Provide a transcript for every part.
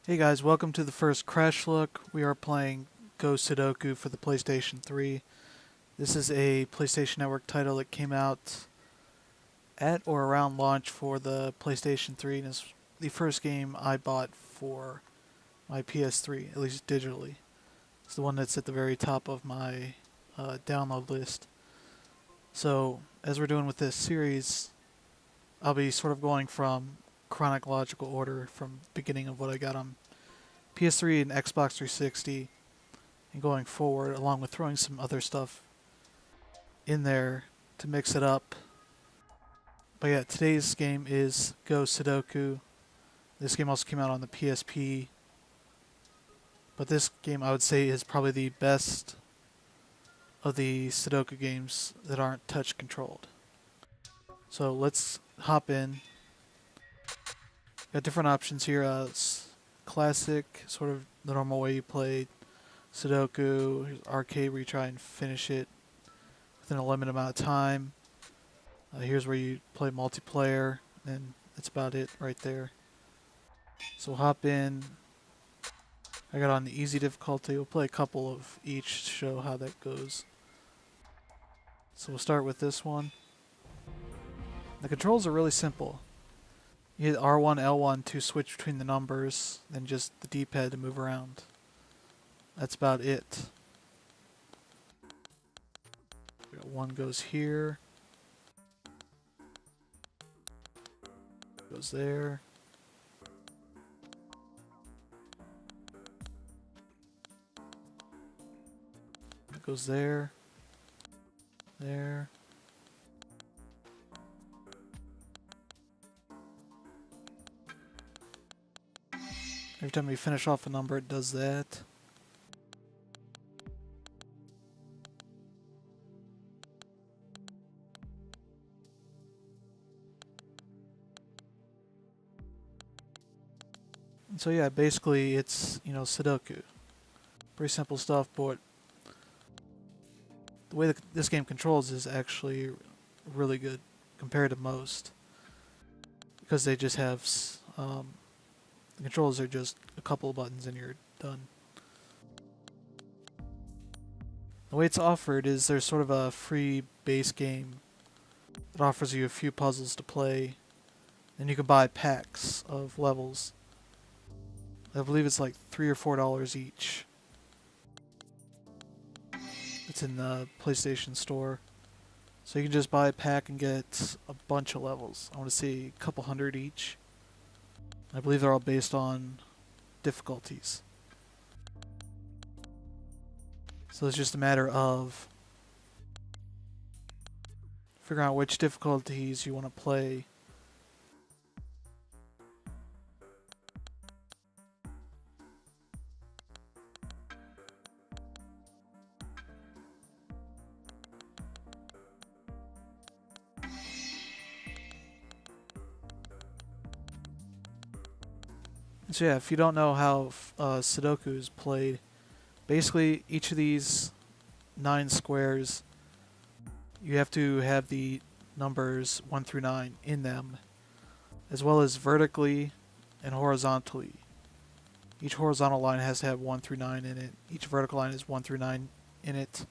Hey guys, welcome to the first Crash Look. We are playing Go Sudoku for the PlayStation 3. This is a PlayStation Network title that came out at or around launch for the PlayStation 3, and it's the first game I bought for my PS3, at least digitally. It's the one that's at the very top of my download list. So, as we're doing with this series, I'll be sort of going from chronological order from beginning of what I got on PS3 and Xbox 360 and going forward, along with throwing some other stuff in there to mix it up. But yeah, today's game is Go Sudoku. This game also came out on the PSP. But this game, I would say, is probably the best of the Sudoku games that aren't touch controlled. So let's hop in. Got different options here. Classic, sort of the normal way you play Sudoku. Here's arcade where you try and finish it within a limited amount of time. Here's where you play multiplayer, and that's about it right there. So we'll hop in. I got on the easy difficulty. We'll play a couple of each to show how that goes. So we'll start with this one. The controls are really simple. You hit R1, L1 to switch between the numbers, then just the D-pad to move around. That's about it. One goes here. Goes there. It goes there. There. Every time you finish off a number, it does that. And so yeah, basically it's, Sudoku. Pretty simple stuff, but the way that this game controls is actually really good compared to most. Because they just have, the controls are just a couple of buttons and you're done. The way it's offered is there's sort of a free base game that offers you a few puzzles to play. Then you can buy packs of levels. I believe it's like $3 or $4 each. It's in the PlayStation Store. So you can just buy a pack and get a bunch of levels. I want to say a couple hundred each. I believe they're all based on difficulties. So it's just a matter of figuring out which difficulties you want to play. So yeah, if you don't know how Sudoku is played, basically each of these 9 squares, you have to have the numbers 1 through 9 in them, as well as vertically and horizontally. Each horizontal line has to have 1 through 9 in it. Each vertical line is 1 through 9 in it.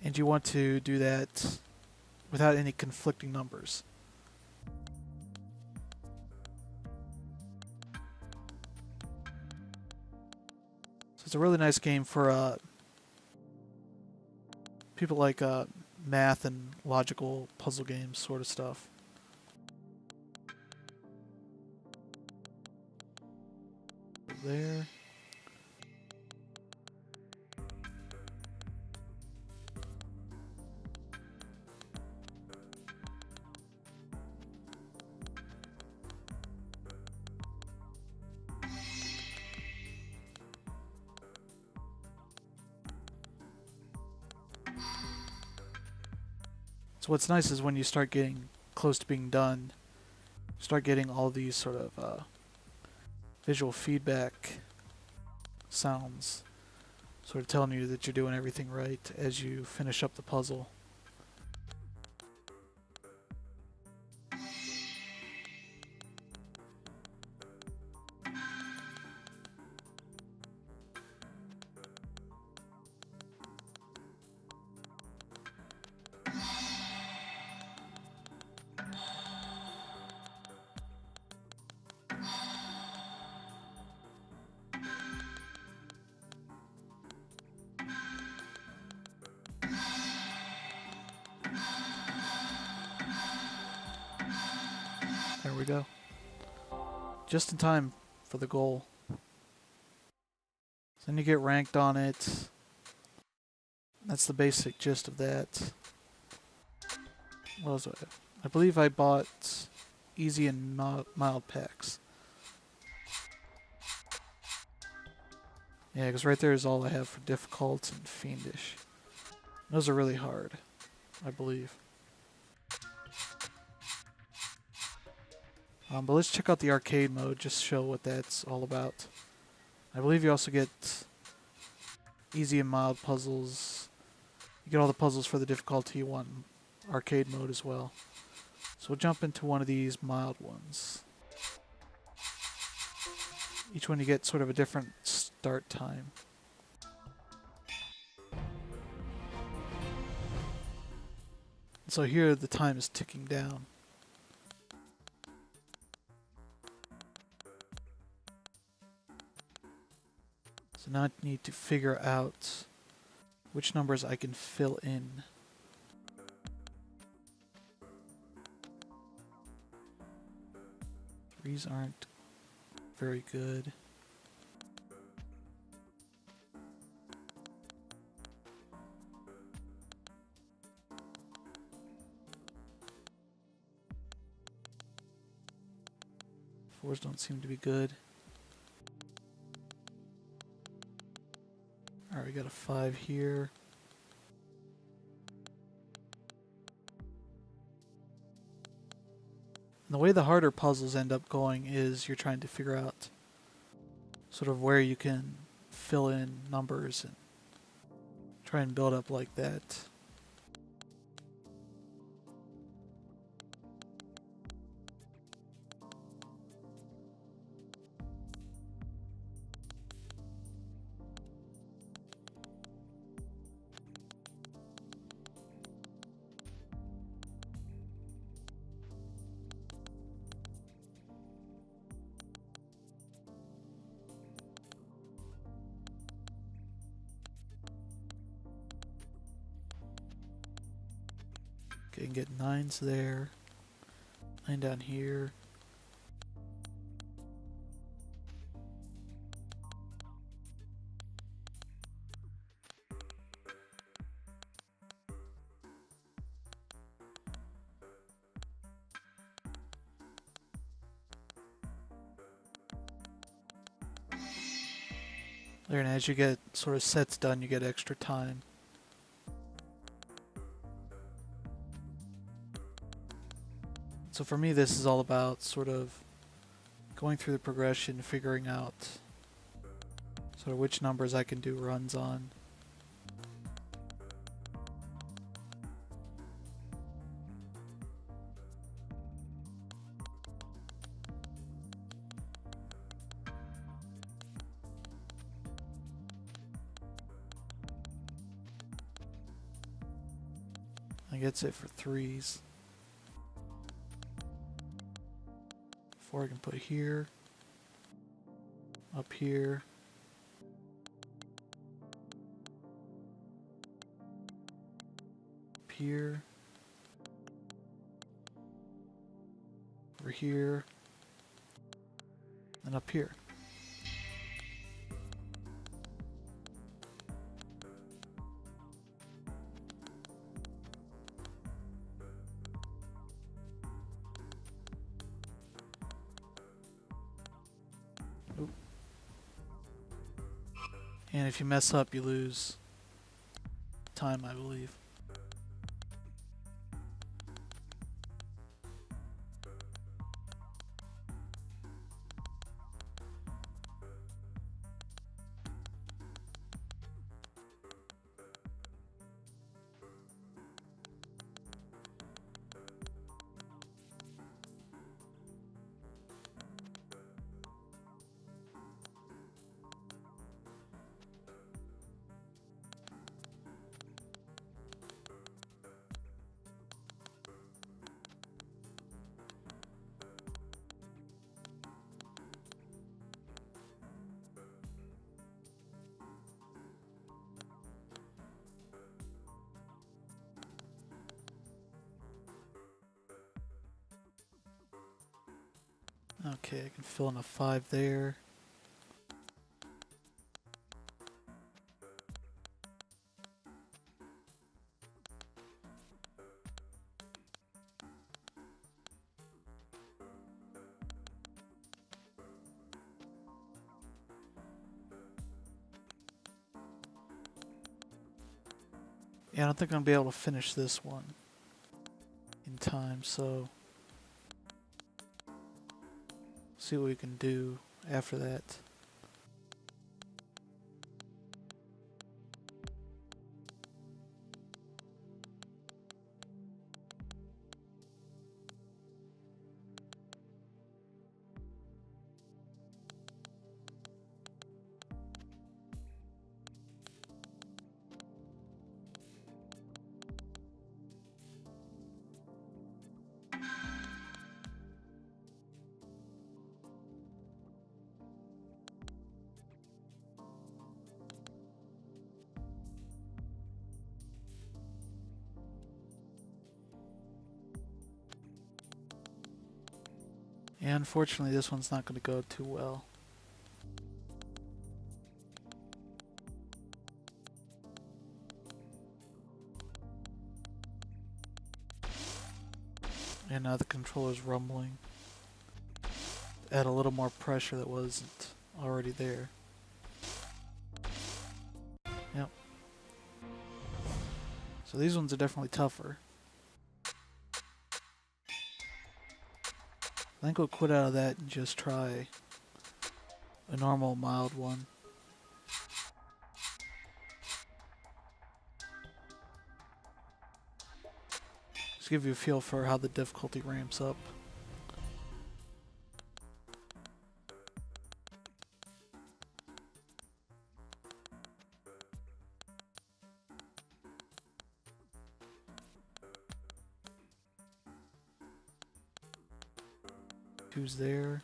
And you want to do that without any conflicting numbers. So it's a really nice game for people like math and logical puzzle games sort of stuff. There. So what's nice is when you start getting close to being done, you start getting all these sort of visual feedback sounds, sort of telling you that you're doing everything right as you finish up the puzzle. There we go. Just in time for the goal. Then you get ranked on it. That's the basic gist of that. What was it? I believe I bought easy and mild packs. Yeah, because right there is all I have for difficult and fiendish. Those are really hard, I believe. But let's check out the arcade mode, just to show what that's all about. I believe you also get easy and mild puzzles. You get all the puzzles for the difficulty you want in arcade mode as well. So we'll jump into one of these mild ones. Each one you get sort of a different start time. So here the time is ticking down. So now I need to figure out which numbers I can fill in. Threes aren't very good. Fours don't seem to be good. Alright, we got a 5 here. And the way the harder puzzles end up going is you're trying to figure out sort of where you can fill in numbers and try and build up like that. Okay, and get 9s there. 9 down here. There, and as you get sort of sets done, you get extra time. So for me, this is all about sort of going through the progression, figuring out sort of which numbers I can do runs on. I think that's it for 3s. 4 I can put here, up here, up here, over here, and up here. Oop. And if you mess up, you lose time, I believe. Okay, I can fill in a 5 there. Yeah, I don't think I'm gonna be able to finish this one in time, so see what we can do after that. Yeah, unfortunately this one's not gonna go too well. And now the controller's rumbling. Add a little more pressure that wasn't already there. Yep. So these ones are definitely tougher. I think we'll quit out of that and just try a normal mild one. Just give you a feel for how the difficulty ramps up. Who's there?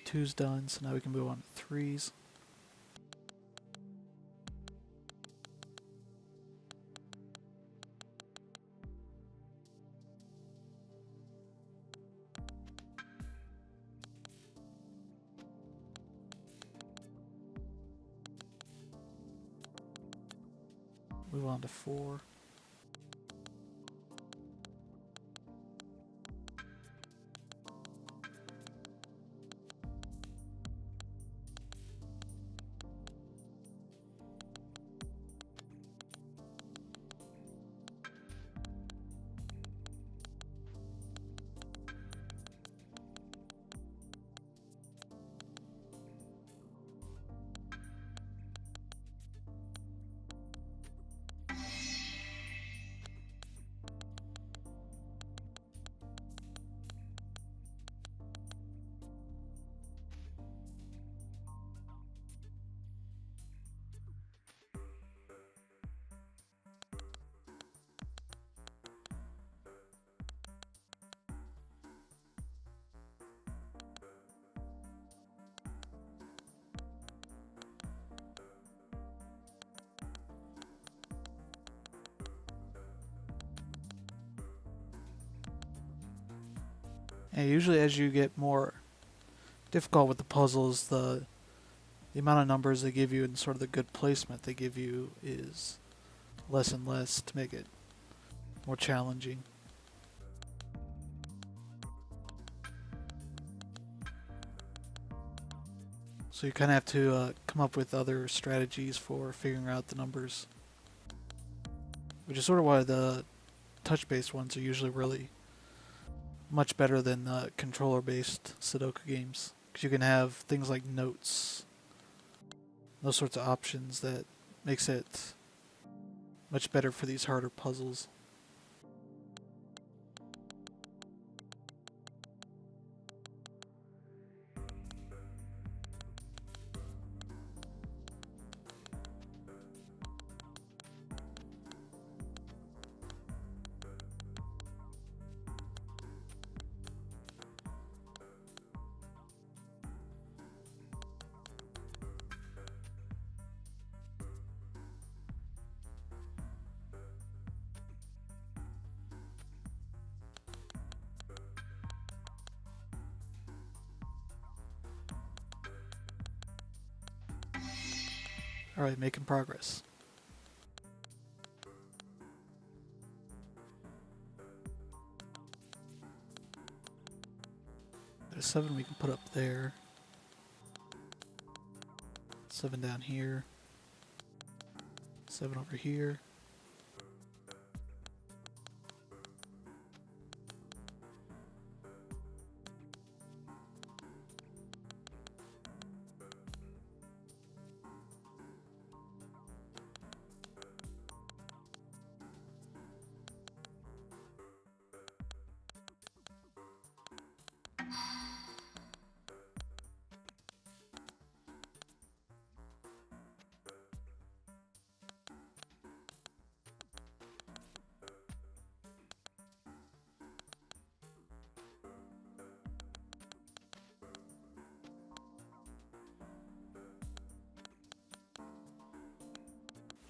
Two's done, so now we can move on to threes. Move on to four. And usually as you get more difficult with the puzzles, the amount of numbers they give you and sort of the good placement they give you is less and less to make it more challenging. So you kind of have to come up with other strategies for figuring out the numbers, which is sort of why the touch-based ones are usually really much better than the controller-based Sudoku games, because you can have things like notes, those sorts of options that makes it much better for these harder puzzles. Alright, making progress. There's 7 we can put up there. 7 down here. 7 over here.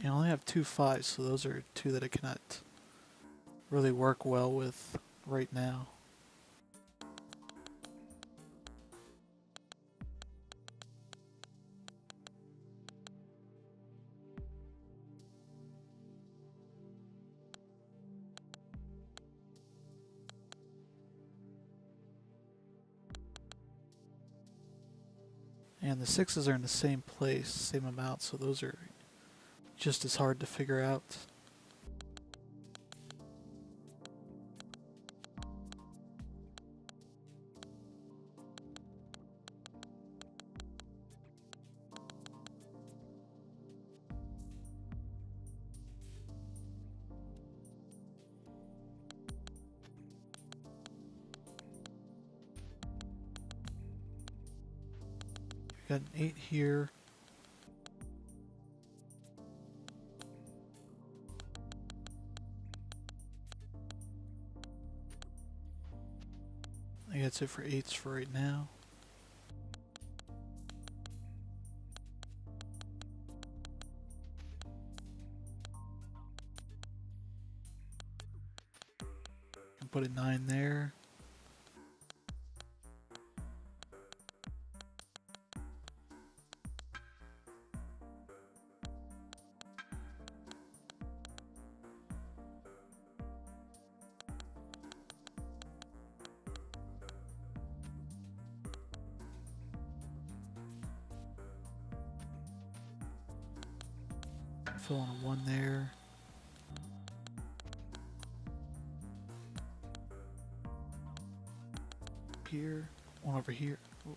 I only have 2 5s, so those are 2 that I cannot really work well with right now. And the 6s are in the same place, same amount, so those are just as hard to figure out. Got an 8 here. I think that's it for 8s for right now. Can put a 9 there. Fill in a 1 there. Here, 1 over here. Ooh.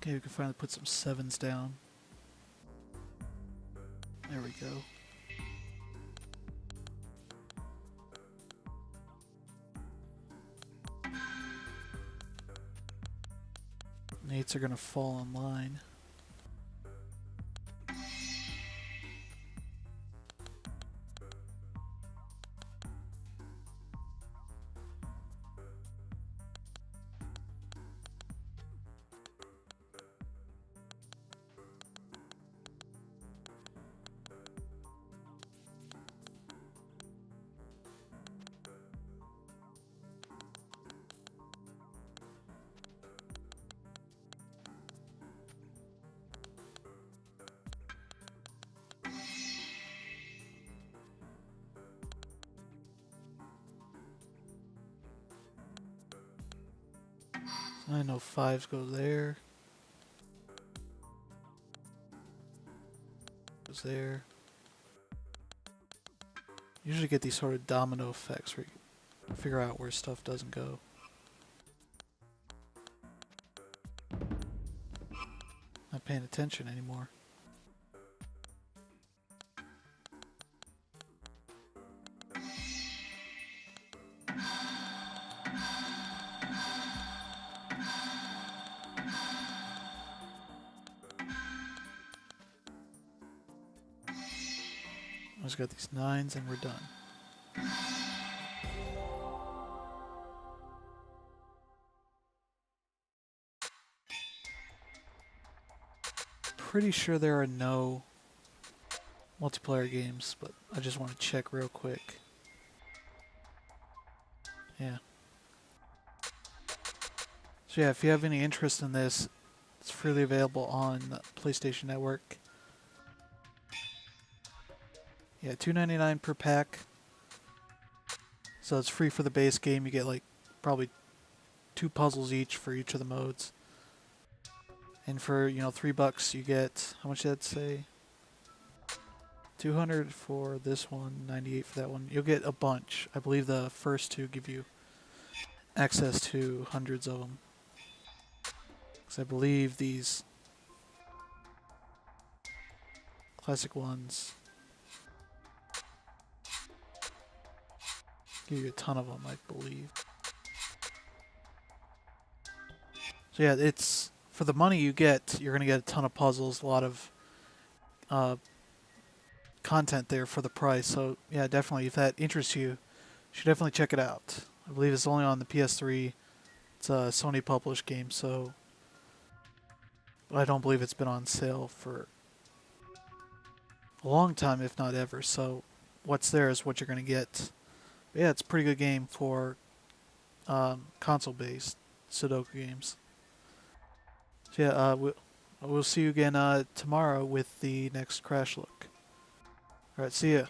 Okay, we can finally put some 7s down. There we go. And 8s are going to fall in line. I know 5s go there. Goes there. Usually get these sort of domino effects where you figure out where stuff doesn't go. Not paying attention anymore. just got these 9s and we're done. Pretty sure there are no multiplayer games, but I just want to check real quick. Yeah. So yeah, if you have any interest in this, it's freely available on PlayStation Network. Yeah, $2.99 per pack. So it's free for the base game. You get like probably 2 puzzles each for each of the modes. And for, $3 you get, how much did that say? 200 for this one, 98 for that one. You'll get a bunch. I believe the first 2 give you access to hundreds of them. Because I believe these classic ones give you a ton of them, I believe. So yeah, it's for the money you get, you're going to get a ton of puzzles, a lot of content there for the price. So yeah, definitely, if that interests you, you should definitely check it out. I believe it's only on the PS3. It's a Sony published game, so I don't believe it's been on sale for a long time, if not ever. So what's there is what you're going to get. But yeah, it's a pretty good game for console-based Sudoku games. So yeah, we'll see you again tomorrow with the next Crash Look. Alright, see ya.